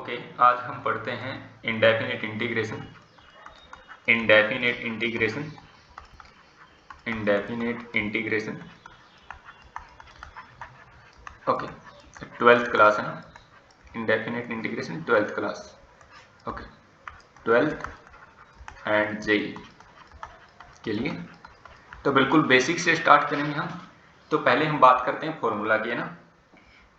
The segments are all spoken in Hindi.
ओके, आज हम पढ़ते हैं indefinite integration. Indefinite integration indefinite integration okay, 12th class है ना। Indefinite integration 12th class. Okay, 12th and JEE के लिए तो बिल्कुल बेसिक से स्टार्ट करेंगे हम। तो पहले हम बात करते हैं फॉर्मूला की, है ना।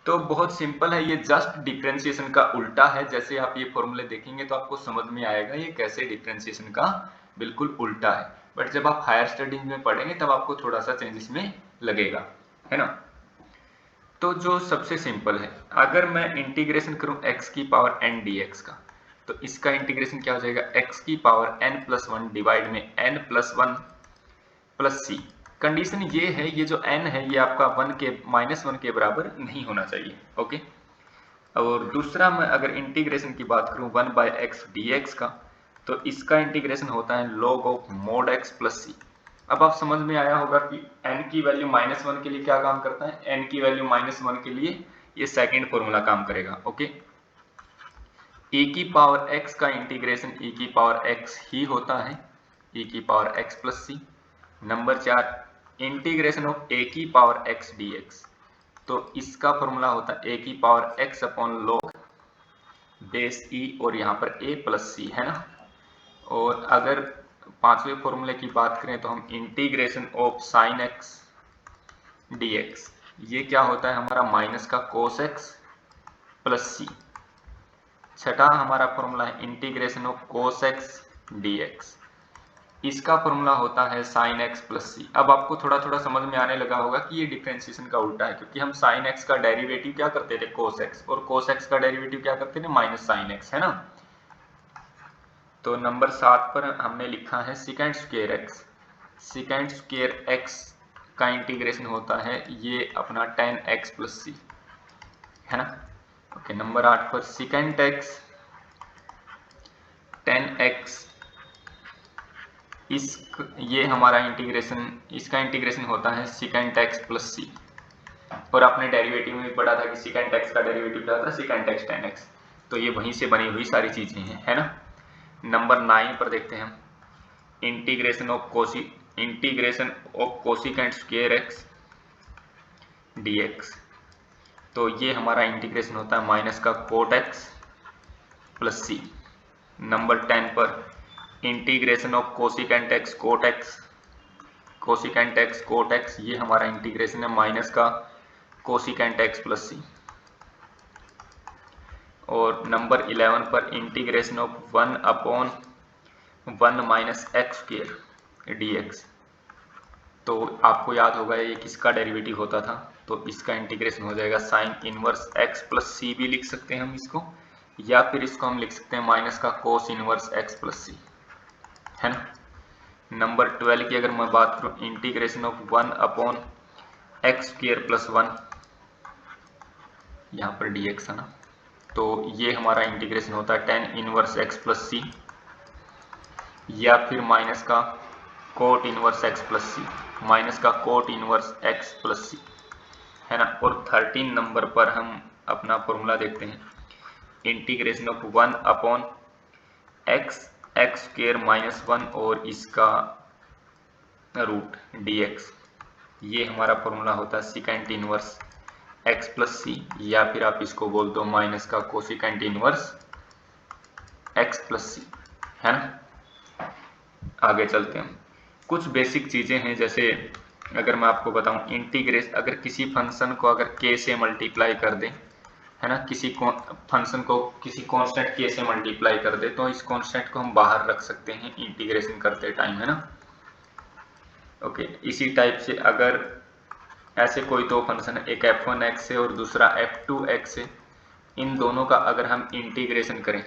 तो बहुत सिंपल है, ये जस्ट डिफरेंशिएशन का उल्टा है। जैसे आप ये फॉर्मूले देखेंगे तो आपको समझ में आएगा ये कैसे डिफरेंशिएशन का बिल्कुल उल्टा है। बट जब आप हायर स्टडीज में पढ़ेंगे तब आपको थोड़ा सा चेंजेस में लगेगा, है ना। तो जो सबसे सिंपल है, अगर मैं इंटीग्रेशन करूं x की पावर n dx का, तो इसका इंटीग्रेशन क्या हो जाएगा, x की पावर n+1 डिवाइड में n+1 प्लस सी। कंडीशन ये है, ये जो n है ये आपका -1 के बराबर नहीं होना चाहिए। ओके, और दूसरा मैं अगर इंटीग्रेशन की बात करूं 1/x dx का, तो इसका इंटीग्रेशन होता है log of mod x plus C. अब आप समझ में आया होगा कि n की वैल्यू -1 के लिए क्या काम करता है, n की वैल्यू -1 के लिए ये सेकेंड फॉर्मूला काम करेगा। ओके, e की पावर x का इंटीग्रेशन e की पावर x ही होता है, e की power x plus C. Number 4, integration of a की पावर x dx, तो इसका फॉर्मूला होता है a की power x upon log base e और यहाँ पर a प्लस सी, है ना। और अगर पांचवें फॉर्मूले की बात करें तो हम integration of sine x dx, ये क्या होता है हमारा माइनस का कोस x प्लस सी। छठा हमारा फॉर्मूला है integration of cos x dx, इसका फॉर्मूला होता है साइन x प्लस सी। अब आपको थोड़ा थोड़ा समझ में आने लगा होगा कि ये डिफरेंशिएशन का उल्टा है, क्योंकि हम साइन x का डेरिवेटिव क्या करते थे, कोस x, और कोस x का डेरिवेटिव क्या करते थे, माइनस साइन x, है ना। तो नंबर 7 पर हमने लिखा है second square x। Second square x का इंटीग्रेशन होता है ये अपना 10x प्लस सी, है ना। ओके, नंबर 8 पर सेकेंड x 10x, ये हमारा इंटीग्रेशन, इसका इंटीग्रेशन होता है सेकेंड एक्स प्लस सी। और आपने डेरिवेटिव में भी पढ़ा था कि सेकेंड एक्स का डेरिवेटिव क्या होता है, सेकेंड एक्स 10x। तो ये वहीं से बनी हुई सारी चीजें हैं, है ना। नंबर 9 पर देखते हैं हम integration of cosecant square X dx, तो ये हमारा इंटीग्रेशन होता है माइनस का cot X plus C. Number 10 पर integration of cosecant X cot X, cosecant X cot X, ये हमारा इंटीग्रेशन है माइनस का कोसिकेंट एक्स प्लस सी। और नंबर 11 पर integration of 1/1 minus x square dx, तो आपको याद होगा ये किसका डेरिवेटिव होता था, तो इसका इंटीग्रेशन हो जाएगा साइन इनवर्स x प्लस सी भी लिख सकते हैं हम इसको, या फिर इसको हम लिख सकते हैं माइनस का कोस इनवर्स x प्लस सी, है ना। नंबर 12 की अगर मैं बात करूं integration of 1/x square plus 1, यहाँ पर dx है ना, तो ये हमारा इंटीग्रेशन होता है 10 इनवर्स x प्लस सी, या फिर माइनस का कोट इनवर्स x प्लस सी, माइनस का कोट इनवर्स x प्लस सी, है ना। और 13 नंबर पर हम अपना फॉर्मूला देखते हैं integration of 1/x x square -1 और इसका रूट dx, ये हमारा फॉर्मूला होता है सेकेंड इनवर्स x प्लस सी, या फिर आप इसको बोल दो माइनस का कोसिकेंट इनवर्स x प्लस सी, है ना। आगे चलते हैं, कुछ बेसिक चीजें हैं, जैसे अगर मैं आपको बताऊं इंटीग्रेशन, अगर किसी फंक्शन को अगर k से मल्टीप्लाई कर दें, है ना, किसी फंक्शन को किसी कांस्टेंट k से मल्टीप्लाई कर दे, तो इस कांस्टेंट को हम बाहर रख सकते हैं इंटीग्रेशन करते टाइम, है ना। ओके, इसी टाइप से अगर ऐसे कोई दो फंक्शन है, एक f1x है और दूसरा f2x है, इन दोनों का अगर हम इंटीग्रेशन करें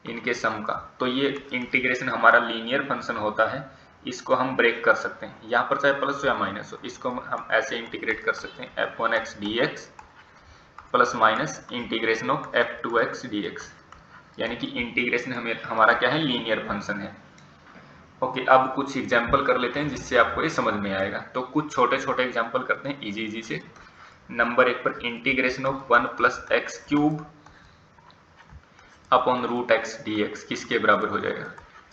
इनके सम का, तो ये इंटीग्रेशन हमारा लीनियर फंक्शन होता है, इसको हम ब्रेक कर सकते हैं, यहाँ पर चाहे प्लस हो या माइनस हो, इसको हम ऐसे इंटीग्रेट कर सकते हैं f1x dx plus minus integration of f2x dx, यानी कि इंटीग्रेशन हमारा क्या है, लीनियर फंक्शन है। ओके, अब कुछ एग्जाम्पल कर लेते हैं जिससे आपको ये समझ में आएगा। तो कुछ छोटे छोटे एग्जाम्पल करते हैं इजी से। नंबर 1 पर integration of 1 + x³ upon root x D X किसके बराबर हो जाएगा।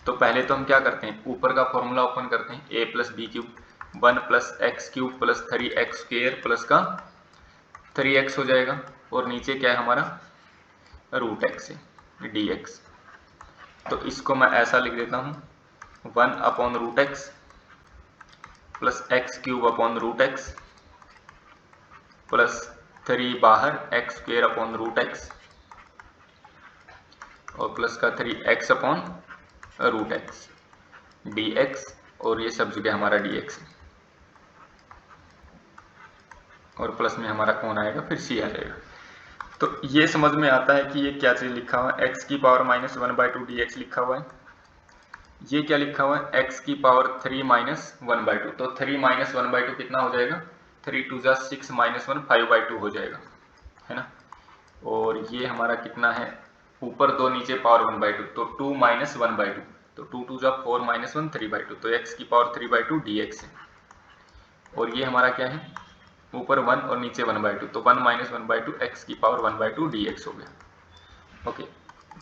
तो पहले तो हम क्या करते हैं, ऊपर का फॉर्मूला ओपन करते हैं, a plus b cube 1 plus x cube plus 3x square plus का 3x हो जाएगा, और नीचे क्या है हमारा रूट एक्स है डी एक्स। तो इसको मैं ऐसा लिख देता हूँ 1 upon root x plus x cube upon root x plus 3 बाहर x square upon root x और प्लस का 3x upon root x D x, और ये सब जगह हमारा डी एक्स है, और प्लस में हमारा कौन आएगा, फिर c आ जाएगा। तो ये समझ में आता है कि ये क्या चीज़ लिखा हुआ है, x की पावर माइनस 1/2 dx लिखा हुआ है। ये क्या लिखा हुआ है, x की पावर 3 माइनस 1/2। तो 3 माइनस 1/2 कितना हो जाएगा, 3 2 जा 6 माइनस 1 5/2 हो जाएगा, है ना। और ये हमारा कितना है, ऊपर 2 नीचे पावर 1/2, तो 2 माइनस 1/2, तो 2 2 जा 4 माइनस 1 3/2, तो x की पावर 3/2 dx है। और ये हमारा क्या है, ऊपर 1 और नीचे 1/2, तो 1 माइनस 1/2 x की पावर 1/2 dx हो गया। ओके,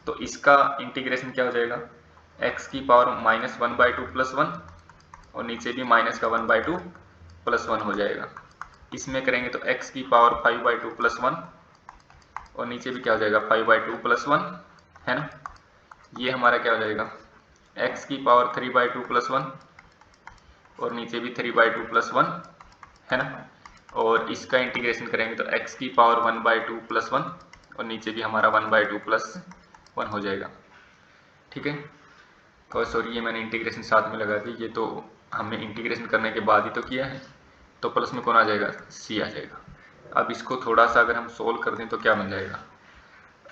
तो इसका इंटीग्रेशन क्या हो जाएगा, x की पावर माइनस 1/2 प्लस 1, और नीचे भी माइनस का 1/2 प्लस 1 हो जाएगा। इसमें करेंगे तो x की पावर 5/2 प्लस 1, और नीचे भी क्या हो जाएगा 5/2 प्लस 1, है ना। ये हमारा क्या हो जाएगा, x की पावर 3/2 प्लस 1, और नीचे भी 3/2 प्लस 1, है ना। और इसका इंटीग्रेशन करेंगे तो x की पावर 1/2 प्लस 1, और नीचे भी हमारा 1/2 प्लस 1 हो जाएगा, ठीक है। और सॉरी, ये मैंने इंटीग्रेशन साथ में लगा दी, ये तो हमने इंटीग्रेशन करने के बाद ही तो किया है, तो प्लस में कौन आ जाएगा, c आ जाएगा। अब इसको थोड़ा सा अगर हम सोल्व कर दें तो क्या मिल जाएगा,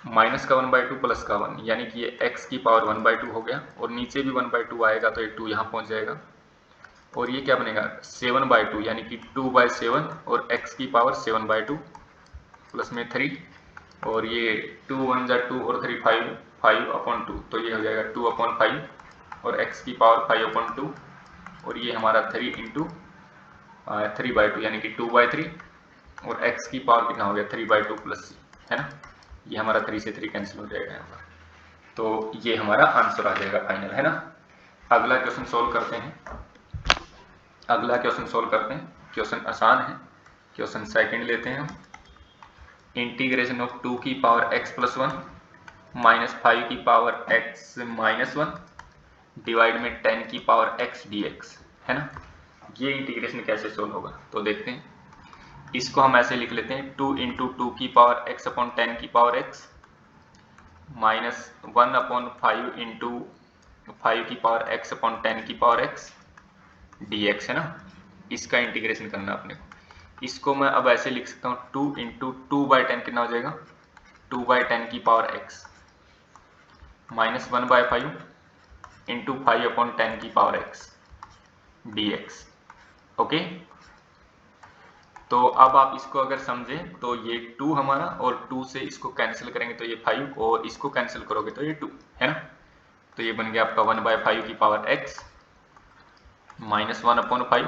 माइनस का 1/2 प्लस का 1, यानी कि ये x की पावर 1/2 हो गया, और नीचे भी 1/2 आएगा तो ये 2 यहाँ पहुँच जाएगा, और ये क्या बनेगा 7/2, यानी कि 2/7, और x की पावर 7/2 प्लस में 3, और ये 2 1 जा 2 और 3 5 5/2, तो ये हो जाएगा 2/5, और x की पावर 5/2, और ये हमारा 3 इंटू 3/2, यानी कि 2/3, और x की पावर कितना हो गया 3/2 प्लस c, है ना। ये हमारा 3 से 3 कैंसिल हो जाएगा यहाँ पर, तो ये हमारा आंसर आ जाएगा फाइनल, है ना। अगला क्वेश्चन सोल्व करते हैं, अगला क्वेश्चन सोल्व करते हैं। क्वेश्चन आसान है, क्वेश्चन सेकंड लेते हैं हम। इंटीग्रेशन ऑफ 2 की पावर x प्लस 1 माइनस 5 की पावर x माइनस 1 डिवाइड में 10 की पावर x dx, है ना। ये इंटीग्रेशन कैसे सोल्व होगा, तो देखते हैं। इसको हम ऐसे लिख लेते हैं 2 इंटू 2 की पावर x अपॉन 10 की पावर x माइनस 1/5 इंटू 5 की पावर x अपॉन 10 की पावर x dx, है ना। इसका इंटीग्रेशन करना अपने को। इसको मैं अब ऐसे लिख सकता हूँ 2 इंटू 2/10 कितना हो जाएगा 2/10 की पावर x माइनस 1/5 इंटू 5/10 की पावर x dx। ओके, तो अब आप इसको अगर समझें तो ये 2 हमारा, और 2 से इसको कैंसिल करेंगे तो ये 5, और इसको कैंसिल करोगे तो ये 2, है ना। तो ये बन गया आपका 1/5 की पावर x माइनस 1/5,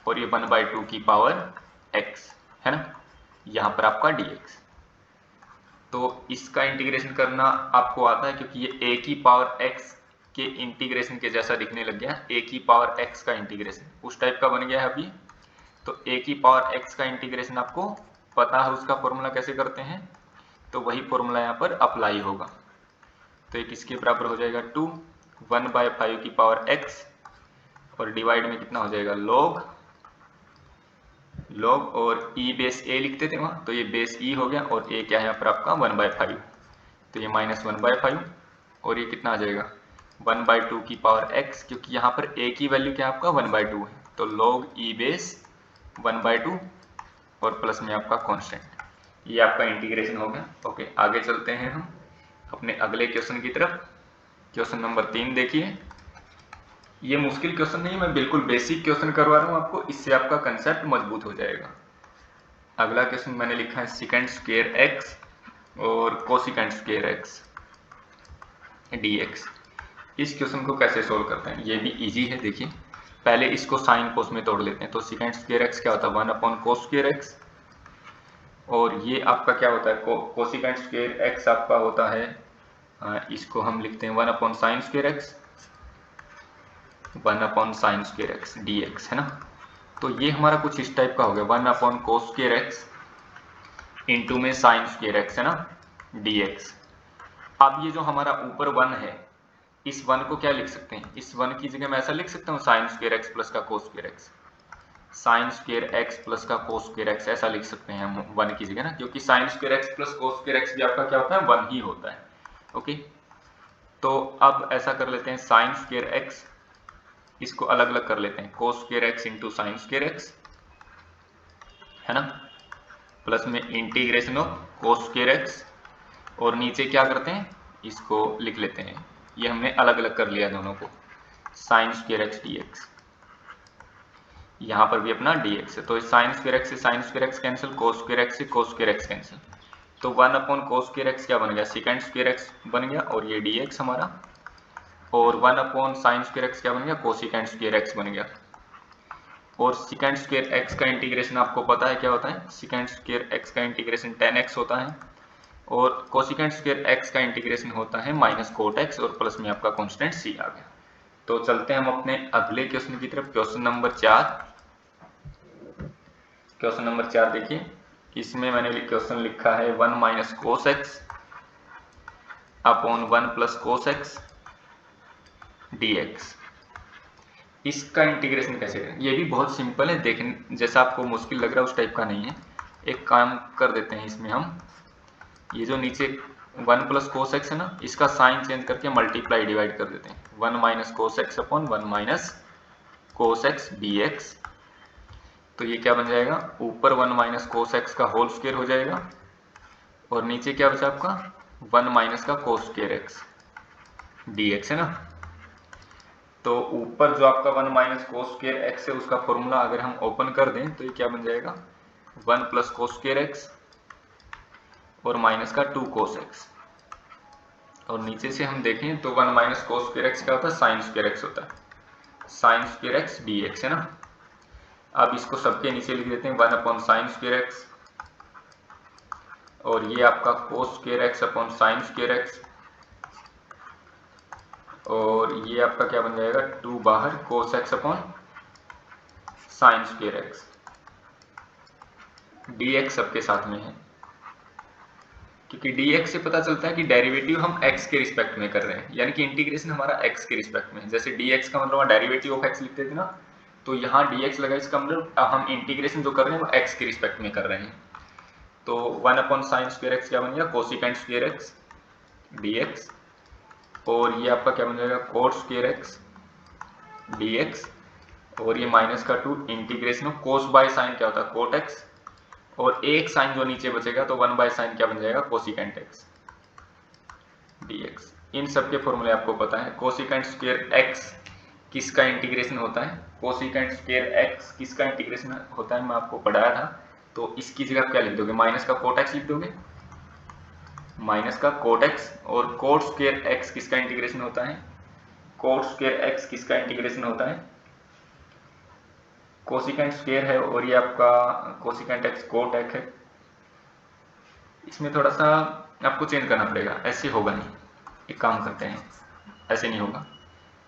और ये 1/2 की पावर x, है ना, यहाँ पर आपका dx। तो इसका इंटीग्रेशन करना आपको आता है, क्योंकि ये a की पावर x के इंटीग्रेशन के जैसा दिखने लग गया, a की पावर x का इंटीग्रेशन उस टाइप का बन गया है अभी। तो a की पावर x का इंटीग्रेशन आपको पता है, उसका फॉर्मूला कैसे करते हैं, तो वही फॉर्मूला यहाँ पर अप्लाई होगा। तो ये किसके बराबर हो जाएगा 2 1/5 की पावर x, और डिवाइड में कितना हो जाएगा log, और e बेस a लिखते थे वहाँ, तो ये बेस e हो गया, और a क्या है यहाँ पर आपका 1/5, तो ये माइनस 1/5, और ये कितना आ जाएगा 1/2 की पावर x, क्योंकि यहाँ पर a की वैल्यू क्या आपका 1/2 है, तो log e बेस 1/2, और प्लस में आपका कांस्टेंट। ये आपका इंटीग्रेशन हो गया। ओके, आगे चलते हैं हम अपने अगले क्वेश्चन की तरफ। क्वेश्चन नंबर 3 देखिए। ये मुश्किल क्वेश्चन नहीं, मैं बिल्कुल बेसिक क्वेश्चन करवा रहा हूँ आपको, इससे आपका कंसेप्ट मजबूत हो जाएगा। अगला क्वेश्चन मैंने लिखा है सेकंड स्क्वायर x और कोसेकेंट स्क्वायर x dx। इस क्वेश्चन को कैसे सोल्व करते हैं, ये भी इजी है। देखिए, पहले इसको साइन कोस में तोड़ लेते हैं। तो सेकंड स्क्वायर x क्या होता है 1/cos स्क्वायर x, और ये आपका क्या होता है कोसेकेंट स्क्वायर x आपका होता है इसको हम लिखते हैं 1 upon sine square x, 1 upon sine square x D x, है ना। तो ये हमारा कुछ इस टाइप का हो गया, 1 upon cos square x into में साइन स्क्वायर एक्स, है ना, डी एक्स। अब ये जो हमारा ऊपर 1 है, इस 1 को क्या लिख सकते हैं, इस 1 की जगह मैं ऐसा लिख सकता हूँ साइन स्क्वायर एक्स प्लस का cos square x, sign square x plus का कोस स्क्वायर एक्स, ऐसा लिख सकते हैं हम 1 की जगह ना, क्योंकि sign square x plus cos square x भी आपका क्या होता है, 1 ही होता है। ओके, तो अब ऐसा कर लेते हैं, साइन स्क्वायर एक्स, इसको अलग अलग कर लेते हैं, cos square x into sine square x, है ना, प्लस में integration of cos square x, और नीचे क्या करते हैं, इसको लिख लेते हैं, ये हमने अलग अलग कर लिया दोनों को, sign square x D x, यहाँ पर भी अपना dx है, तो साइन स्क्वायर एक्स से sign square x cancel, cos square x से कोस स्क्वायर एक्स कैंसिल, तो 1 अपॉन कोस स्क्वायर एक्स क्या बन गया, सेकंड स्क्वायर एक्स बन गया, और ये dx हमारा, और 1 अपॉन साइन स्क्वायर एक्स क्या बन गया, कोसिकेंड स्क्वायर एक्स बन गया। और सेकंड स्क्वायर एक्स का इंटीग्रेशन आपको पता है क्या होता है, सेकंड स्क्वायर एक्स का इंटीग्रेशन tan x होता है, और कोसिकेंड स्क्वायर एक्स का इंटीग्रेशन होता है माइनस कोट एक्स, और प्लस में आपका कॉन्स्टेंट c आ गया। तो चलते हैं हम अपने अगले क्वेश्चन की तरफ, क्वेश्चन नंबर 4। क्वेश्चन नंबर 4 देखिए, इसमें मैंने क्वेश्चन लिखा है 1 minus cos x upon 1 plus cos x D x. इसका इंटीग्रेशन कैसे करें, ये भी बहुत सिंपल है, देखने जैसा आपको मुश्किल लग रहा है उस टाइप का नहीं है। एक काम कर देते हैं, इसमें हम ये जो नीचे 1 प्लस कोस एक्स है ना, इसका साइन चेंज करके मल्टीप्लाई डिवाइड कर देते हैं, 1 minus cos x upon 1 minus cos x D x. तो ये क्या बन जाएगा, ऊपर 1 माइनस कोस एक्स का होल स्क्वायर हो जाएगा, और नीचे क्या बचा आपका 1 माइनस का cos square x D x, है ना। तो ऊपर जो आपका 1 माइनस कोस स्क्वायर एक्स है, उसका फॉर्मूला अगर हम ओपन कर दें तो ये क्या बन जाएगा, 1 प्लस कोस स्क्वायर एक्स और माइनस का 2 कोस एक्स, और नीचे से हम देखें तो 1 माइनस कोस स्क्वायर एक्स क्या होता है, साइन स्क्वायर एक्स होता है, sign square x D x, है ना। अब इसको सबके नीचे लिख देते हैं 1 अपॉन साइन स्क्वायर एक्स, और ये आपका cos square x upon sine square x, और ये आपका क्या बन जाएगा 2 बाहर cos x upon sine square x D x सबके साथ में है, क्योंकि डी एक्स से पता चलता है कि डेरिवेटिव हम एक्स के रिस्पेक्ट में कर रहे हैं, यानी कि इंटीग्रेशन हमारा एक्स के रिस्पेक्ट में है। जैसे डी एक्स का मतलब डेरिवेटिव ऑफ एक्स लिखते थे ना, तो यहाँ डी एक्स लगा, इसका मतलब हम इंटीग्रेशन जो कर रहे हैं वो एक्स के रिस्पेक्ट में कर रहे हैं। तो 1 अपॉन साइन स्क्वायर एक्स क्या बन गया, cosecant square x D x, और ये आपका क्या बन जाएगा coat square x D x, और ये माइनस का 2 integration of cos by sine क्या होता है कोट एक्स, और एक साइन जो नीचे बचेगा तो 1 बाय साइन क्या बन जाएगा कोसिकेंट एक्स डी एक्स। इन सब के फॉर्मूले आपको पता है। कोसिकेंट स्क्वायर एक्स किसका इंटीग्रेशन होता है, कोसिकेंट स्क्वायर एक्स किसका इंटीग्रेशन होता है, मैं आपको पढ़ाया था। तो इसकी जगह आप क्या लिख दोगे, माइनस का कोट एक्स लिख दोगे, माइनस का कोट एक्स, और कोट स्क्वायर एक्स किसका इंटीग्रेशन होता है, कोट स्क्वायर एक्स किसका इंटीग्रेशन होता है, कोसिकेंट स्क्वायर है, और ये आपका कोसिकेंट एक्स कोट एक्स है। इसमें थोड़ा सा आपको चेंज करना पड़ेगा, ऐसे होगा नहीं, एक काम करते हैं, ऐसे नहीं होगा।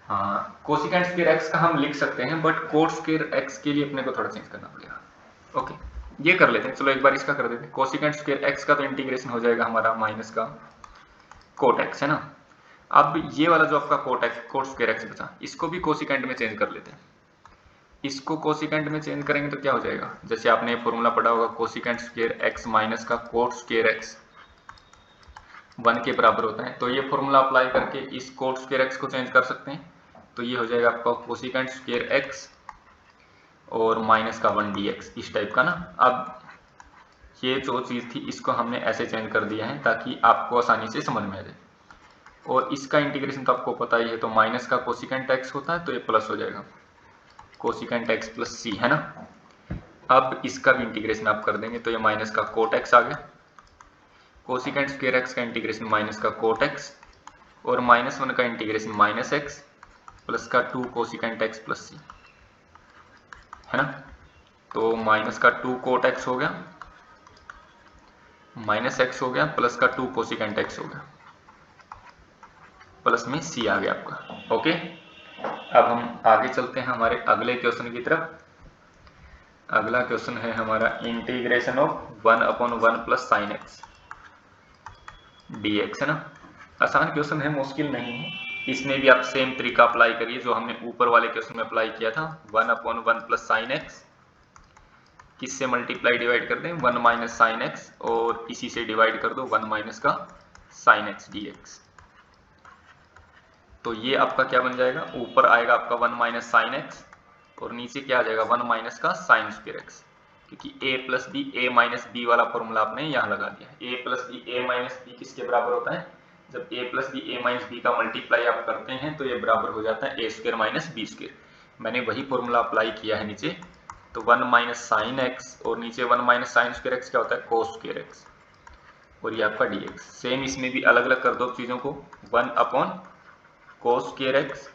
हाँ, कोसिकेंट स्क्वायर एक्स का हम लिख सकते हैं, बट कोट स्क्वायर एक्स के लिए अपने को थोड़ा चेंज करना पड़ेगा। ओके, ये कर लेते हैं, चलो एक बार इसका कर देते हैं। कोसिकेंट स्क्वायर एक्स का तो इंटीग्रेशन हो जाएगा हमारा माइनस का कोट एक्स, है ना। अब ये वाला जो आपका cot X cot square X बचा, इसको भी कोसिकेंट में चेंज कर लेते हैं। इसको कोसिकेंट में चेंज करेंगे तो क्या हो जाएगा, जैसे आपने फॉर्मूला पढ़ा होगा, कोसिकेंट स्क्वायर एक्स माइनस का कोट स्क्वायर एक्स 1 के बराबर होता है। तो ये फॉर्मूला अप्लाई करके इस कोट स्क्वायर एक्स को चेंज कर सकते हैं, तो ये हो जाएगा आपका कोसिकेंट स्क्वायर एक्स और माइनस का 1 dx, इस टाइप का ना। अब ये जो चीज़ थी इसको हमने ऐसे चेंज कर दिया है ताकि आपको आसानी से समझ में आ जाए। और इसका इंटीग्रेशन तो आपको पता ही है, तो माइनस का कोसिकेंट एक्स होता है, तो ये प्लस हो जाएगा कोसिकेंट एक्स प्लस सी, है ना। अब इसका भी इंटीग्रेशन आप कर देंगे तो ये माइनस का कोट एक्स आ गया, कोसिकेंट स्क्वायर एक्स का इंटीग्रेशन माइनस का कोट एक्स, और -1 का इंटीग्रेशन माइनस एक्स प्लस का 2 कोसिकेंट एक्स प्लस सी, है ना। तो माइनस का 2 कोट एक्स हो गया, माइनस एक्स हो गया, प्लस का 2 कोसिकेंट एक्स हो गया। प्लस में सी आ गया आपका। ओके, अब हम आगे चलते हैं हमारे अगले क्वेश्चन की तरफ। अगला क्वेश्चन है हमारा integration of 1/1 plus sine x dx, है ना। आसान क्वेश्चन है, मुश्किल नहीं है। इसमें भी आप सेम तरीका अप्लाई करिए जो हमने ऊपर वाले क्वेश्चन में अप्लाई किया था। 1/1 प्लस साइन एक्स किससे मल्टीप्लाई डिवाइड कर दें, 1 माइनस साइन एक्स, और इसी से डिवाइड कर दो 1 माइनस का साइन एक्स dx। तो ये आपका क्या बन जाएगा, ऊपर आएगा आपका 1 माइनस साइन एक्स और नीचे क्या आ जाएगा 1 माइनस का साइन स्क्वायर एक्स, क्योंकि a plus B A minus B वाला फॉर्मूला आपने यहाँ लगा दिया। a plus B A minus B किसके बराबर होता है, जब a plus B A minus B का मल्टीप्लाई आप करते हैं तो ये बराबर हो जाता है a square minus B square. मैंने वही फॉर्मूला अप्लाई किया है नीचे। तो 1 माइनस साइन एक्स और नीचे 1 माइनस साइन स्क्वायर एक्स क्या होता है, कोस स्क्वायर एक्स, और ये आपका dx। सेम इसमें भी अलग अलग कर दो चीज़ों को, 1 अपॉन कोस स्क्वायर एक्स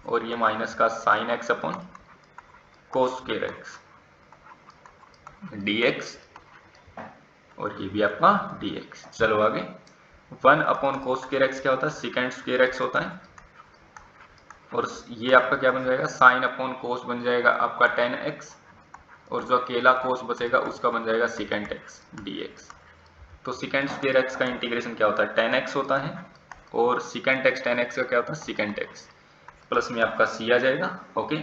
और ये माइनस का sine x upon cos square X dx, और ये भी आपका dx। चलो आगे, 1 अपॉन कोस स्क्वायर एक्स क्या होता है, सेकेंड स्क्वायर एक्स होता है, और ये आपका क्या बन जाएगा, साइन अपॉन कोस बन जाएगा आपका 10x, और जो अकेला कोस बचेगा उसका बन जाएगा सेकेंड एक्स dx। तो सेकेंड स्क्वायर एक्स का इंटीग्रेशन क्या होता है, 10x होता है, और सेकेंड एक्स 10x का क्या होता है, सेकेंड एक्स, प्लस में आपका c आ जाएगा। ओके,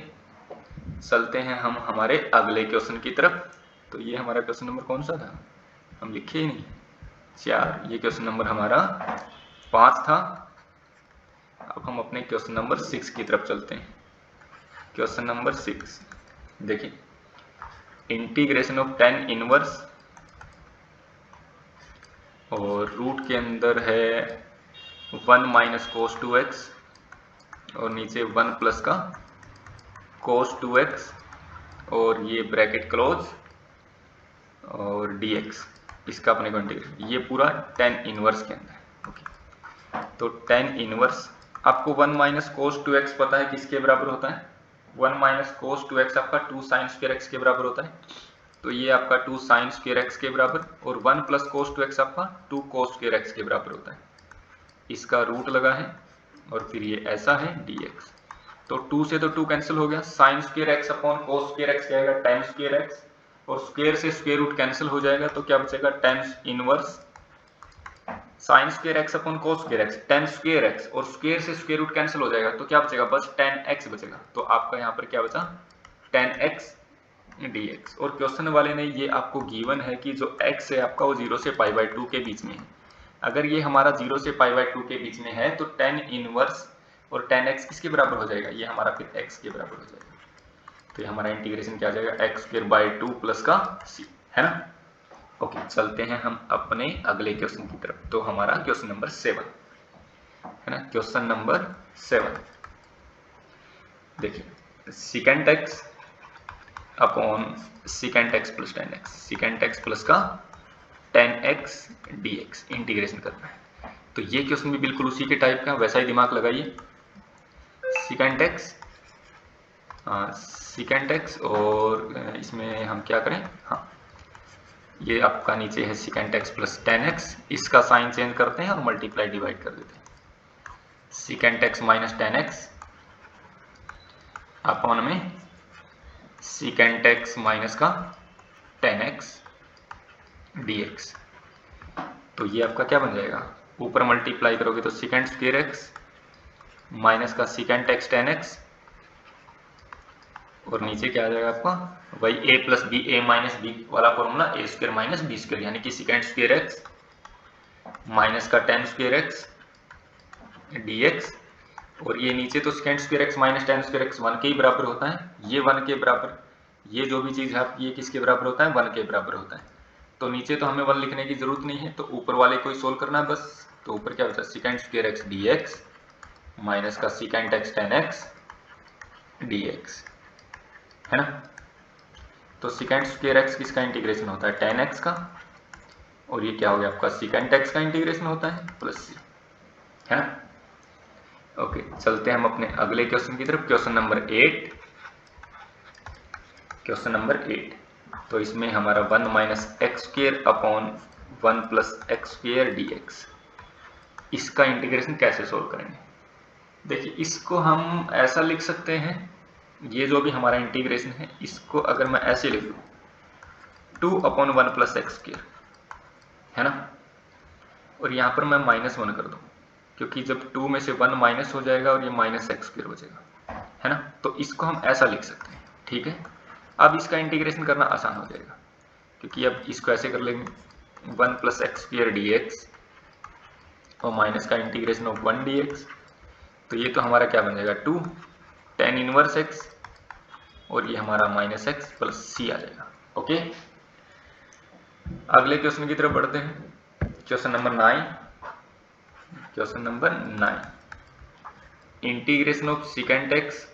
चलते हैं हम हमारे अगले क्वेश्चन की तरफ। तो ये हमारा क्वेश्चन नंबर कौन सा था, हम लिखे ही नहीं, 4। ये क्वेश्चन नंबर हमारा 5 था। अब हम अपने क्वेश्चन नंबर 6 की तरफ चलते हैं। क्वेश्चन नंबर 6 देखिए, इंटीग्रेशन ऑफ tan इनवर्स, और रूट के अंदर है 1 माइनस कोस 2x और नीचे 1 प्लस का कोस 2x, और ये ब्रैकेट क्लोज और dx, इसका अपने को इंटीग्रेशन, ये पूरा tan इनवर्स के अंदर। ओके, तो tan इनवर्स आपको 1 माइनस कोस 2x पता है किसके बराबर होता है, 1 माइनस कोस 2x आपका 2 साइन स्क्वायर एक्स के बराबर होता है। तो ये आपका 2 साइन स्क्वायर एक्स के बराबर, और 1 प्लस कोस 2x आपका 2 कोस स्क्वायर एक्स के बराबर होता है। इसका रूट लगा है और फिर ये ऐसा है dx। तो 2 से तो 2 कैंसिल हो गया, sign square x upon cos square x क्या आएगा, tan स्क्वायर एक्स, और स्क्वायर से स्क्वायर रूट कैंसिल हो जाएगा, तो क्या बचेगा tan inverse sine square x upon cos square x, tan square x, और स्क्वायर से स्क्वायर रूट कैंसिल हो जाएगा, तो क्या बचेगा, बस tan x बचेगा। तो आपका यहाँ पर क्या बचा, tan x dx। और क्वेश्चन वाले ने ये आपको गिवन है कि जो x है आपका वो 0 से π/2 के बीच में है। अगर ये हमारा 0 से π/2 के बीच में है तो tan इनवर्स और tan x किसके बराबर हो जाएगा, ये हमारा फिर x के बराबर हो जाएगा। तो ये हमारा इंटीग्रेशन क्या आ जाएगा, x² प्लस का c, है ना। ओके, चलते हैं हम अपने अगले क्वेश्चन की तरफ। तो हमारा क्वेश्चन नंबर 7 है ना, क्वेश्चन नंबर 7 देखिए, second x upon second x plus 10x, second x plus का 10x dx इंटीग्रेशन करना है। तो ये क्वेश्चन भी बिल्कुल उसी के टाइप का, वैसा ही दिमाग लगाइए। सेकेंड एक्स और इसमें हम क्या करें, हाँ ये आपका नीचे है सेकेंड एक्स प्लस 10x, इसका साइन चेंज करते हैं और मल्टीप्लाई डिवाइड कर देते हैं। Second x minus 10x upon में सेकेंड एक्स माइनस का 10x dx। तो ये आपका क्या बन जाएगा, ऊपर मल्टीप्लाई करोगे तो सेकेंड स्क्वायर एक्स माइनस का सेकेंड एक्स 10x, और नीचे क्या आ जाएगा आपका वही a plus B A minus B वाला formula, a square minus B square, यानी कि सेकेंड स्क्वायर एक्स माइनस का 10 स्क्वायर एक्स dx। और ये नीचे तो second square x minus 10 square x 1 के ही बराबर होता है, ये 1 के बराबर, ये जो भी चीज़ है ये किसके बराबर होता है, 1 के बराबर होता है। तो नीचे तो हमें 1 लिखने की जरूरत नहीं है, तो ऊपर वाले को ही सोल्व करना है बस। तो ऊपर क्या बचा, second square X dx minus का सेकेंड एक्स 10x dx, है ना। तो सेकेंड स्क्वायर एक्स किसका इंटीग्रेशन होता है, 10x का, और ये क्या हो गया आपका सेकेंड एक्स का इंटीग्रेशन होता है प्लस c, है ना। ओके, चलते हैं हम अपने अगले क्वेश्चन की तरफ, क्वेश्चन नंबर 8। क्वेश्चन नंबर 8, तो इसमें हमारा 1 minus x square upon 1 plus x square dx, इसका इंटीग्रेशन कैसे सोल्व करेंगे। देखिए इसको हम ऐसा लिख सकते हैं, ये जो भी हमारा इंटीग्रेशन है इसको अगर मैं ऐसे लिख दूँ 2/1 + x², है ना, और यहाँ पर मैं -1 कर दूँ, क्योंकि जब 2 में से 1 माइनस हो जाएगा और ये -x² हो जाएगा, है ना, तो इसको हम ऐसा लिख सकते हैं। ठीक है, अब इसका इंटीग्रेशन करना आसान हो जाएगा, क्योंकि अब इसको ऐसे कर लेंगे 1 + x² dx और माइनस का इंटीग्रेशन ऑफ 1 dx, तो ये तो हमारा क्या बन जाएगा 2 tan इनवर्स x, और ये हमारा -x + c आ जाएगा। ओके, अगले क्वेश्चन की तरफ बढ़ते हैं। Question number 9, question number 9, integration of secant x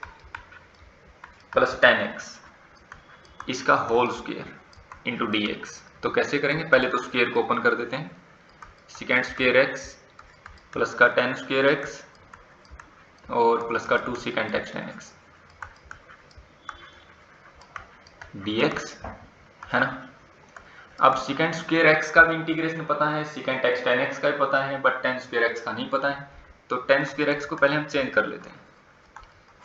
+ tan x इसका होल स्क्वायर इंटू dx। तो कैसे करेंगे, पहले तो स्क्वायर को ओपन कर देते हैं, secant² x प्लस का tan² x और प्लस का 2 secant x tan x dx, है ना। अब secant² x का भी इंटीग्रेशन पता है, secant x tan x का भी पता है, बट tan² x का नहीं पता है। तो tan² x को पहले हम चेंज कर लेते हैं,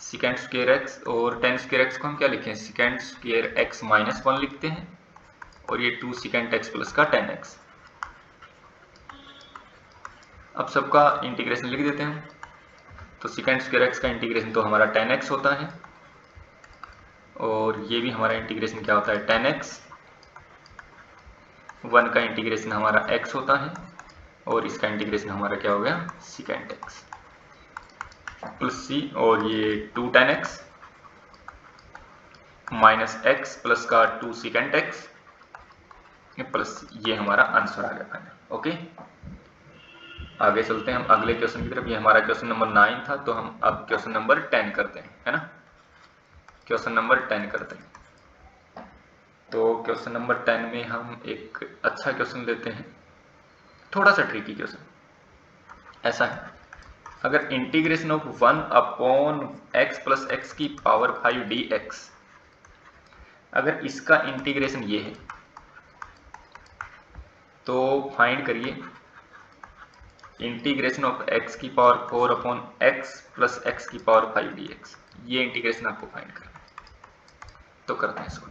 secant² x और tan² x को हम क्या लिखें, secant² x -1 लिखते हैं, और ये 2 secant x प्लस का tan x। अब सबका इंटीग्रेशन लिख देते हैं। तो secant² x का इंटीग्रेशन तो हमारा tan x होता है, और ये भी हमारा इंटीग्रेशन क्या होता है tan x। 1 का इंटीग्रेशन हमारा x होता है, और इसका इंटीग्रेशन हमारा क्या हो गया secant x प्लस c, और ये 2 tan x minus x plus का 2 secant x प्लस, ये हमारा आंसर आ गया है। ओके, आगे चलते हैं हम अगले क्वेश्चन की तरफ। ये हमारा क्वेश्चन नंबर 9 था, तो हम अब क्वेश्चन नंबर 10 करते हैं, है ना, क्वेश्चन नंबर 10 करते हैं। तो क्वेश्चन नंबर 10 में हम एक अच्छा क्वेश्चन लेते हैं, थोड़ा सा ट्रिकी क्वेश्चन। ऐसा है, अगर integration of 1/x + x⁵ dx, अगर इसका इंटीग्रेशन ये है, तो फाइंड करिए integration of x⁴/x + x⁵ dx। ये इंटीग्रेशन आपको फाइंड करना है, तो करते हैं इसको।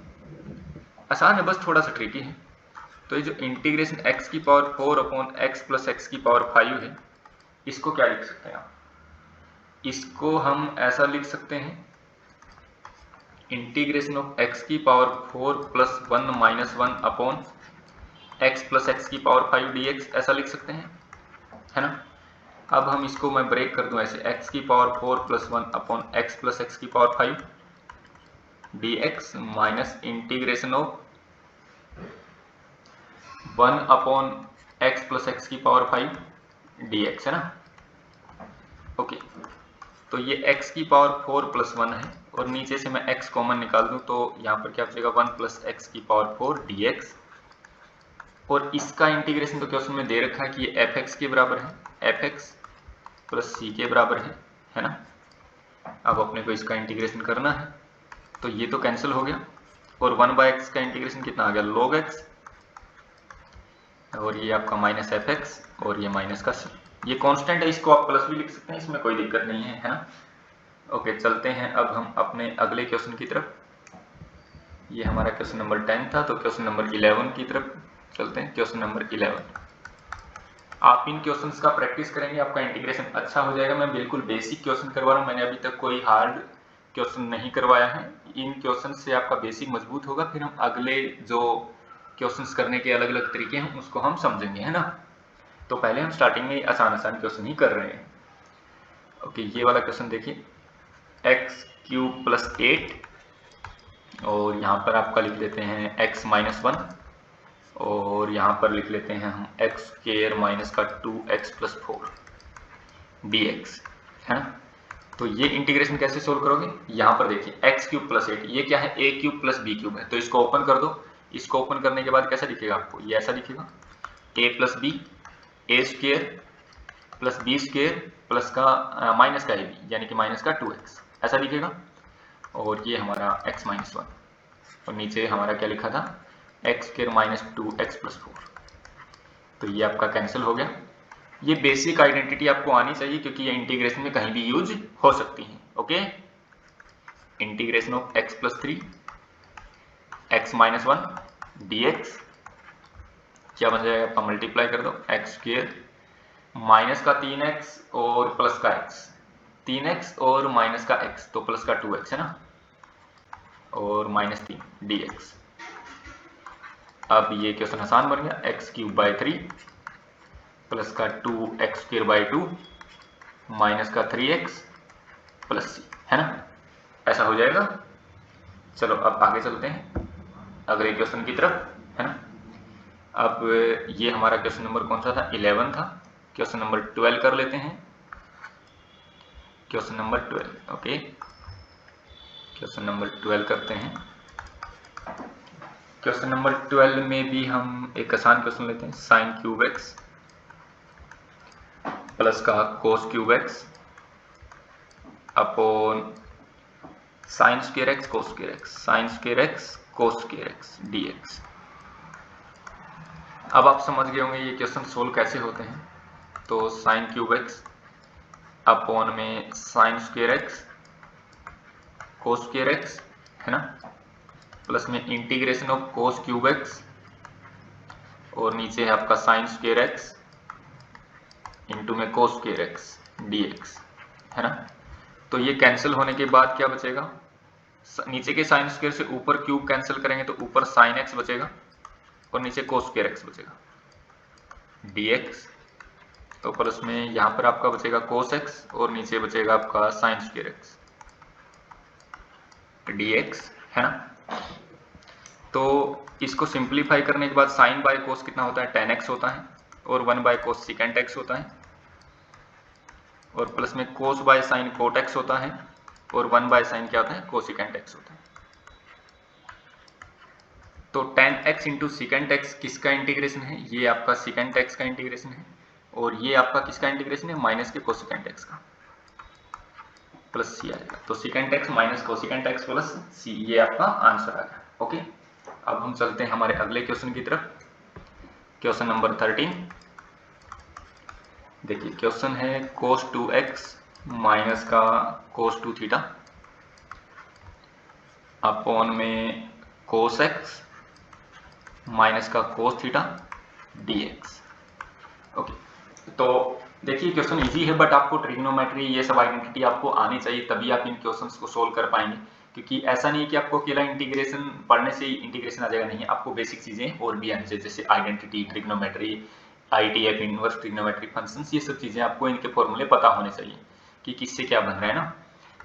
आसान है, बस थोड़ा सा ट्रिकी है। तो ये जो इंटीग्रेशन x⁴/x + x⁵ है, इसको क्या लिख सकते हैं आप, इसको हम ऐसा लिख सकते हैं integration of x⁴ + 1 - 1 x + x⁵ dx, ऐसा लिख सकते हैं, है ना। अब हम इसको मैं ब्रेक कर दूं ऐसे, x⁴ + 1 x + x⁵ dx minus integration of 1/x + x⁵ dx, है ना। ओके, तो ये x⁴ + 1 है, और नीचे से मैं x कॉमन निकाल दूं, तो यहाँ पर क्या बचेगा 1 + x⁴ dx, और इसका इंटीग्रेशन तो क्वेश्चन में दे रखा है कि ये fx के बराबर है, fx + c के बराबर है ना। अब अपने को इसका इंटीग्रेशन करना है, तो ये तो कैंसिल हो गया, और 1/x का इंटीग्रेशन कितना आ गया log x, और ये आपका -fx, और ये माइनस का c। ये कांस्टेंट है, इसको आप प्लस भी लिख सकते हैं, इसमें कोई दिक्कत नहीं है ना। ओके, चलते हैं अब हम अपने अगले क्वेश्चन की तरफ। ये हमारा क्वेश्चन नंबर 10 था, तो क्वेश्चन नंबर 11 की तरफ चलते हैं। क्वेश्चन नंबर 11, आप इन क्वेश्चंस का प्रैक्टिस करेंगे, आपका इंटीग्रेशन अच्छा हो जाएगा। मैं बिल्कुल बेसिक क्वेश्चन करवा रहा हूँ, मैंने अभी तक कोई हार्ड क्वेश्चन नहीं करवाया है। इन क्वेश्चन से आपका बेसिक मजबूत होगा, फिर हम अगले जो क्वेश्चंस करने के अलग अलग तरीके हैं उसको हम समझेंगे, है ना। तो पहले हम स्टार्टिंग में आसान आसान क्वेश्चन ही कर रहे हैं। ओके, ये वाला क्वेश्चन देखिए, x³ + 8, और यहाँ पर आपका लिख देते हैं x - 1, और यहाँ पर लिख लेते हैं हम x² - 2x + 4 dx, है ना। तो ये इंटीग्रेशन कैसे सोल्व करोगे, यहाँ पर देखिए x³ + 8, ये क्या है a³ + b³ है, तो इसको ओपन कर दो। इसको ओपन करने के बाद कैसा दिखेगा आपको, ये ऐसा दिखेगा a + b a² + b² plus का माइनस का ab, यानी कि माइनस का 2x, ऐसा दिखेगा। और ये हमारा x - 1, और नीचे हमारा क्या लिखा था x² - 2x + 4, तो ये आपका कैंसिल हो गया। ये बेसिक आइडेंटिटी आपको आनी चाहिए क्योंकि ये इंटीग्रेशन में कहीं भी यूज हो सकती है। Okay, integration of x plus 3 x minus 1 dx क्या बन जाएगा, आपका मल्टीप्लाई कर दो एक्स स्क्वेयर माइनस का 3x और प्लस का x, 3x और माइनस का x तो प्लस का 2x है ना, और माइनस 3 dx। अब ये क्वेश्चन आसान बन गया, एक्स क्यूब बाई 3 प्लस का 2x स्क्वेयर बाई 2 माइनस का 3x प्लस c, है ना, ऐसा हो जाएगा। चलो अब आगे चलते हैं अगले क्वेश्चन की तरफ, है ना। अब ये हमारा क्वेश्चन नंबर कौन सा था, 11 था। क्वेश्चन नंबर 12 कर लेते हैं, question number 12। Okay, question number 12 करते हैं। क्वेश्चन नंबर 12 में भी हम एक आसान क्वेश्चन लेते हैं, साइन क्यूब एक्स प्लस का cos cube x upon sine square x cos square x, sign square x cos square X dx। अब आप समझ गए होंगे ये क्वेश्चन सोल्व कैसे होते हैं। तो साइन क्यूब एक्स अपॉन में sign square x cos square x, है ना, प्लस में integration of cos cube x और नीचे है आपका साइन स्क्वायर एक्स इंटू में कोस स्क्वायर एक्स dx, है ना। तो ये कैंसिल होने के बाद क्या बचेगा, नीचे के साइन स्क्वायर से ऊपर क्यूब कैंसिल करेंगे तो ऊपर साइन एक्स बचेगा और नीचे कोस स्क्वायर एक्स बचेगा dx। तो प्लस में यहाँ पर आपका बचेगा कोस एक्स और नीचे बचेगा आपका साइन स्क्वायर एक्स dx, है ना। तो इसको सिंप्लीफाई करने के बाद साइन बाय कोस कितना होता है, tan x होता है और 1 बाय कोस सिकेंड x होता है और प्लस में कोस बाय साइन कोट x होता है और 1 बाय साइन क्या होता है, कोसिकेंट x होता है। तो tan x into secant x किसका इंटीग्रेशन है, ये आपका सिकेंट x का इंटीग्रेशन है और ये आपका किसका इंटीग्रेशन है, माइनस के कोसिकेंट x का, प्लस c आ जाएगा। तो secant x minus cosecant x plus c, ये आपका आंसर आ गया। ओके, अब हम चलते हैं हमारे अगले क्वेश्चन की तरफ, क्वेश्चन नंबर 13। देखिए क्वेश्चन है cos 2x माइनस का cos 2 थीटा अपॉन में cos x माइनस का cos थीटा dx। ओके, तो देखिए क्वेश्चन इजी है बट आपको ट्रिग्नोमेट्री ये सब आइडेंटिटी आपको आनी चाहिए, तभी आप इन क्वेश्चंस को सोल्व कर पाएंगे। क्योंकि ऐसा नहीं है कि आपको अकेला इंटीग्रेशन पढ़ने से ही इंटीग्रेशन आ जाएगा, नहीं, आपको बेसिक चीजें और भी आनी चाहिए, जैसे identity, trigonometry, ITF inverse trigonometry functions, ये सब चीजें आपको इनके फॉर्मूले पता होने चाहिए कि किससे क्या बन रहा है ना।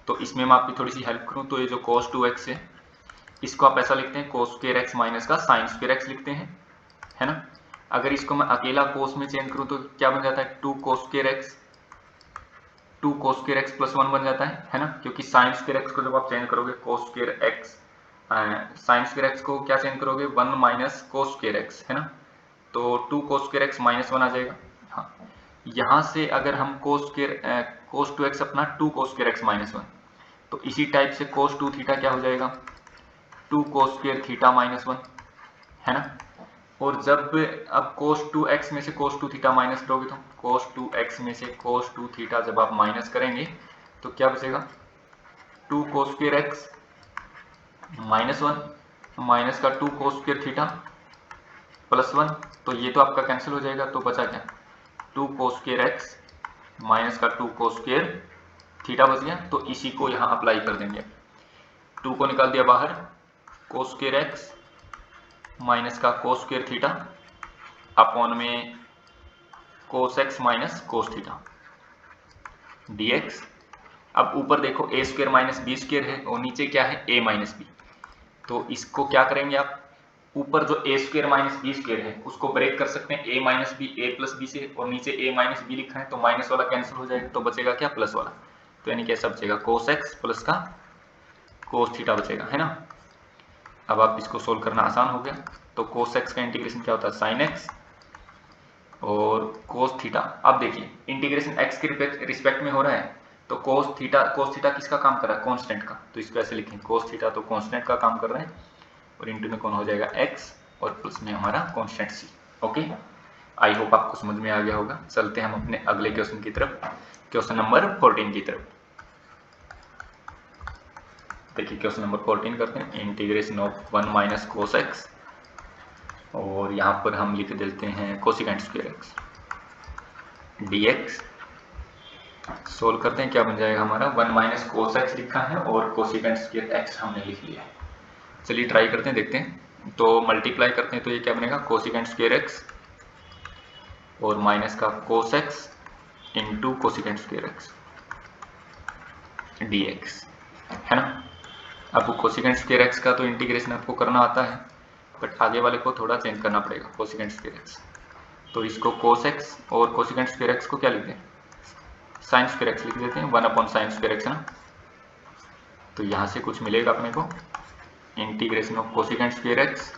तो इसमें मैं आपकी थोड़ी सी हेल्प करूँ तो ये जो cos 2x है इसको आप ऐसा लिखते हैं cos स्क्वायर x माइनस का sin स्क्वायर x लिखते हैं, है ना। अगर इसको मैं अकेला cos में चेंज करूं तो क्या बन जाता है, 2 cos square x, 2 cos square x plus 1 बन जाता है ना। क्योंकि sin स्क्वायर x को जब आप चेंज करोगे cos square x, sin square x को क्या चेंज करोगे, 1 माइनस cos स्क्वायर x, है ना। तो 2 cos स्क्वायर x माइनस 1 आ जाएगा। हाँ, यहाँ से अगर हम cos 2x अपना 2 cos स्क्वायर x माइनस 1, तो इसी टाइप से cos 2 थीटा क्या हो जाएगा, 2 cos स्क्वायर थीटा माइनस 1, है ना। और जब अब cos 2x में से cos 2 थीटा माइनस करोगे तो cos 2x में से cos 2 थीटा जब आप माइनस करेंगे तो क्या बचेगा, 2 cos square x minus 1 minus का 2 cos स्क्वायर थीटा प्लस 1, तो ये तो आपका कैंसिल हो जाएगा। तो बचा क्या, 2 cos स्क्वायर x माइनस का 2 cos स्क्वायर थीटा बच गया। तो इसी को यहाँ अप्लाई कर देंगे, 2 को निकाल दिया बाहर, cos स्क्वायर x माइनस का cos स्क्वायर थीटा अपॉन में cos x minus cos theta dx। अब ऊपर देखो a square minus B square है और नीचे क्या है, a माइनस बी। तो इसको क्या करेंगे आप, ऊपर जो a square minus B square है उसको ब्रेक कर सकते हैं a minus B a plus B से, और नीचे a माइनस बी लिखा है तो माइनस वाला कैंसिल हो जाएगा, तो बचेगा क्या, प्लस वाला। तो यानी कैसा बचेगा, cos x प्लस का cos थीटा बचेगा, है ना। अब आप इसको सोल्व करना आसान हो गया। तो cos x का इंटीग्रेशन क्या होता है, sin x और cos थीटा। अब देखिए इंटीग्रेशन x के रिस्पेक्ट में हो रहा है तो cos थीटा किसका काम कर रहा है, कांस्टेंट का। तो इसको ऐसे लिखें, cos थीटा तो कांस्टेंट का काम कर रहे हैं और इंटू में कौन हो जाएगा x और प्लस में हमारा constant c। Okay, I hope आपको समझ में आ गया होगा। चलते हैं हम अपने अगले क्वेश्चन की तरफ, क्वेश्चन नंबर 14 की तरफ। देखिए क्वेश्चन नंबर 14 करते हैं, integration of 1 minus cos x, और यहाँ पर हम लिख देते हैं cosecant square X dx। Solve करते हैं, क्या बन जाएगा हमारा, 1 माइनस कोस एक्स लिखा है और कोसिकेंट स्क्वायर एक्स हमने लिख लिया है। चलिए ट्राई करते हैं, देखते हैं। तो मल्टीप्लाई करते हैं तो ये क्या बनेगा, कोसिकेंट स्क्वायर एक्स और माइनस का cos x into cosecant square X dx, है ना। अब कोसिकेंट स्क्वायर एक्स का तो इंटीग्रेशन आपको करना आता है, बट आगे वाले को थोड़ा चेंज करना पड़ेगा, कोसिकेंट स्क्वायर एक्स। तो इसको कोस एक्स और कोसिकेंट स्क्वायर एक्स को क्या लिखते हैं, साइन स्क्वायर एक्स लिख देते हैं, 1 अपॉन साइन स्क्वायर एक्स, है ना। तो यहाँ से कुछ मिलेगा अपने को, integration of cosecant square x.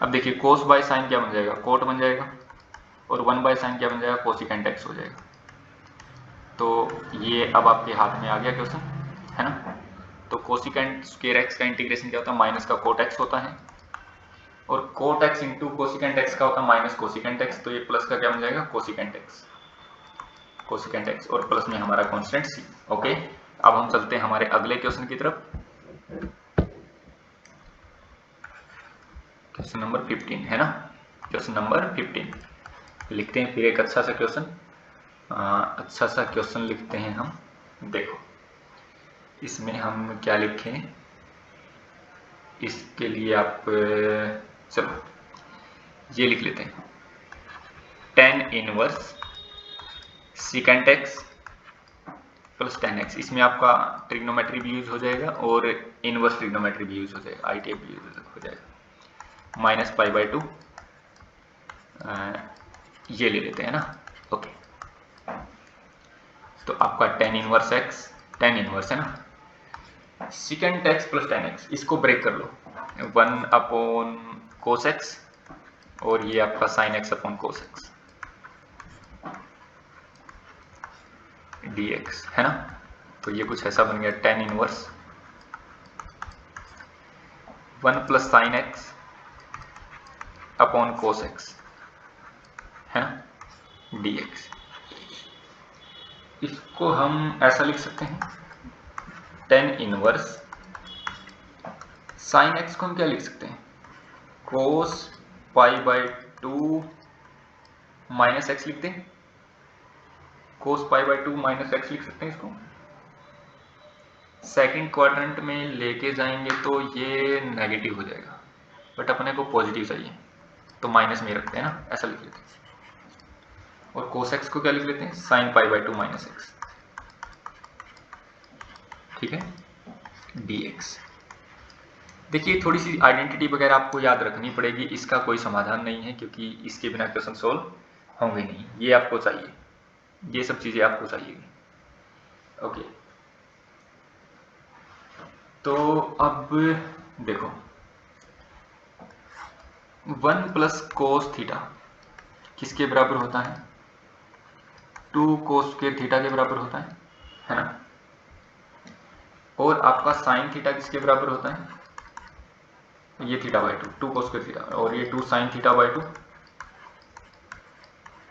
अब देखिए कोस बाय साइन क्या बन जाएगा, कोट बन जाएगा, और 1 बाय साइन क्या बन जाएगा, कोसिकेंट एक्स हो जाएगा। तो ये अब आपके हाथ में आ गया क्वेश्चन, है ना। तो कोसिकेंट स्क्वायर एक्स का इंटीग्रेशन क्या होता है, माइनस का कोट एक्स होता है, और cot X into cosecant X का होता है माइनस कोसिकेंट एक्स। तो ये प्लस का क्या बन जाएगा, कोसिकेंट एक्स, कोसिकेंट एक्स, और प्लस में हमारा कांस्टेंट सी। ओके, अब हम चलते हैं हमारे अगले क्वेश्चन की तरफ, क्वेश्चन नंबर 15, है ना। क्वेश्चन नंबर 15 लिखते हैं फिर एक अच्छा सा क्वेश्चन, अच्छा सा क्वेश्चन लिखते हैं हम। देखो इसमें हम क्या लिखें, इसके लिए आप चलो ये लिख लेते हैं, tan inverse secant x plus tan x. इसमें आपका ट्रिग्नोमेट्री भी यूज हो जाएगा और इनवर्स ट्रिग्नोमेट्री भी यूज हो जाएगा, ITF भी यूज हो जाएगा, माइनस पाई बाई 2 ये ले लेते हैं ना। ओके, तो आपका tan inverse x, tan inverse है ना, secant x plus tan x, इसको ब्रेक कर लो, 1 अपॉन कोस एक्स और ये आपका sine x upon cos x dx, है ना। तो ये कुछ ऐसा बन गया, tan inverse 1 plus sine x upon cos x, है ना, dx। इसको हम ऐसा लिख सकते हैं, tan इनवर्स साइन एक्स को हम क्या लिख सकते हैं, कोस पाई बाय 2 माइनस एक्स लिखते हैं, कोस पाई बाय 2 माइनस एक्स लिख सकते हैं इसको। सेकंड क्वाड्रेंट में लेके जाएंगे तो ये नेगेटिव हो जाएगा, बट अपने को पॉजिटिव चाहिए तो माइनस में रखते हैं ना, ऐसा लिख लेते हैं। और कोस एक्स को क्या लिख लेते हैं, sign pi bye 2 minus x, ठीक है, dx। देखिए थोड़ी सी आइडेंटिटी वगैरह आपको याद रखनी पड़ेगी, इसका कोई समाधान नहीं है क्योंकि इसके बिना क्वेश्चन सोल्व होंगे नहीं, ये आपको चाहिए, ये सब चीजें आपको चाहिए। ओके, तो अब देखो 1 प्लस कोस थीटा किसके बराबर होता है, 2 कोस स्क्वायर थीटा के बराबर होता है ना। और आपका साइन थीटा किसके बराबर होता है, ये theta by 2, 2 cos square theta, और ये 2 sine theta by 2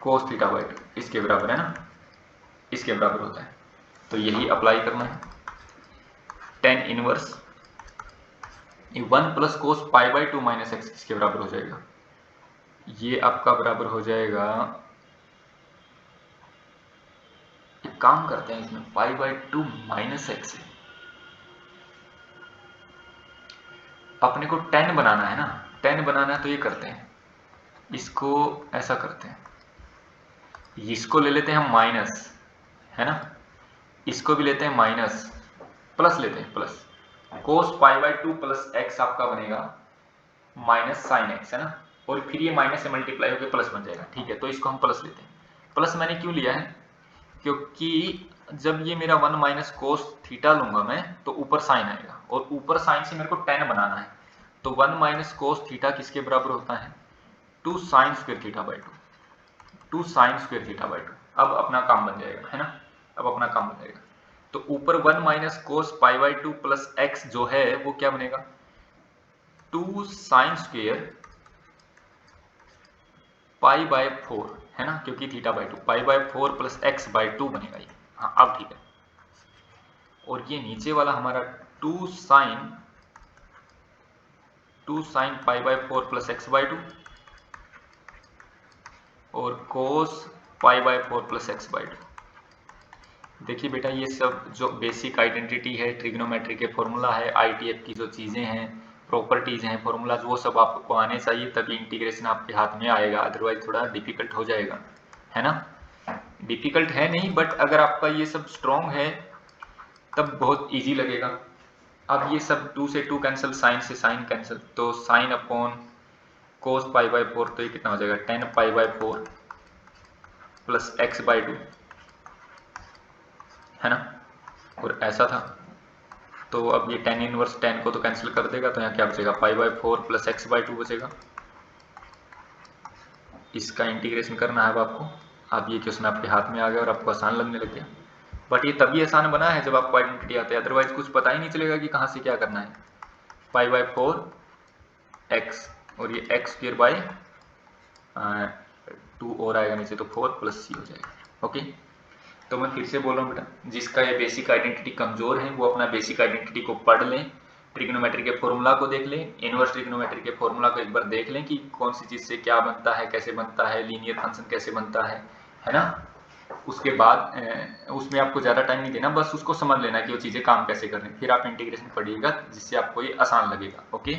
cos theta by 2 इसके बराबर है ना, इसके बराबर होता है। तो यही अप्लाई करना है, tan inverse 1 plus cos pi by 2 minus x किसके बराबर हो जाएगा, ये आपका बराबर हो जाएगा, एक काम करते हैं इसमें पाई बाई 2 माइनस एक्स है, अपने को tan बनाना है ना, tan बनाना है तो ये करते हैं, इसको ऐसा करते हैं, इसको ले लेते हैं हम माइनस, है ना, इसको भी लेते हैं माइनस, प्लस लेते हैं plus, cos pi by 2 plus x आपका बनेगा माइनस साइन एक्स, है ना, और फिर ये माइनस से मल्टीप्लाई होकर प्लस बन जाएगा, ठीक है। तो इसको हम प्लस लेते हैं, प्लस मैंने क्यों लिया है, क्योंकि जब ये मेरा 1 माइनस कोस थीटा लूंगा मैं तो ऊपर साइन आएगा, और ऊपर साइन से मेरे को tan बनाना है, तो 1 माइनस कोस थीटा किसके बराबर होता है, 2 sine square theta by 2, 2 sine square theta by 2। अब अपना काम बन जाएगा, है ना, अब अपना काम बन जाएगा। तो ऊपर 1 minus cos pi by 2 plus x जो है वो क्या बनेगा, 2 साइन स्क्वायर पाई बाय 4 है ना, क्योंकि theta by 2, pi by 4 plus x by 2 बनेगा ये। हाँ अब ठीक है। और ये नीचे वाला हमारा 2 sine pi by 4 plus x by 2 और cos pi by 4 plus x by 2। देखिए बेटा ये सब जो बेसिक आइडेंटिटी है, ट्रिग्नोमेट्री के फॉर्मूला है, आईटीएफ की जो चीज़ें हैं, प्रॉपर्टीज हैं, फॉर्मूलाज, वो सब आपको आने चाहिए, तभी इंटीग्रेशन आपके हाथ में आएगा, अदरवाइज थोड़ा डिफिकल्ट हो जाएगा, है ना। डिफिकल्ट है नहीं, बट अगर आपका ये सब स्ट्रॉन्ग है तब बहुत इजी लगेगा। अब ये सब 2 से 2 कैंसिल, साइन से साइन कैंसिल, तो sine upon cos pi by 4, तो ये कितना हो जाएगा 10 pi by 4 plus x by 2, है ना। और ऐसा था, तो अब ये tan इनवर्स 10 को तो कैंसिल कर देगा, तो यहाँ क्या बचेगा pi by 4 plus x by 2 बचेगा। इसका इंटीग्रेशन करना है अब आपको। अब ये क्वेश्चन आपके हाथ में आ गया और आपको आसान लगने लग गया। बट ये तभी आसान बना है जब आपको आइडेंटिटी आती है, अदरवाइज कुछ पता ही नहीं चलेगा कि कहाँ से क्या करना है। पाई बाय 4 एक्स और ये एक्स स्क्वायर बाय 2 और आएगा नीचे, तो 4 प्लस सी हो जाएगा। ओके, तो मैं फिर से बोल रहा हूँ बेटा, जिसका ये बेसिक आइडेंटिटी कमजोर है वो अपना बेसिक आइडेंटिटी को पढ़ लें, ट्रिग्नोमेट्री के फॉर्मूला को देख लें, इनवर्स ट्रिग्नोमेट्री के फॉर्मूला को एक बार देख लें कि कौन सी चीज़ से क्या बनता है, कैसे बनता है, लीनियर फंक्शन कैसे बनता है ना। उसके बाद उसमें आपको ज़्यादा टाइम नहीं देना, बस उसको समझ लेना कि वो चीज़ें काम कैसे कर रही हैं, फिर आप इंटीग्रेशन पढ़िएगा जिससे आपको ये आसान लगेगा। ओके।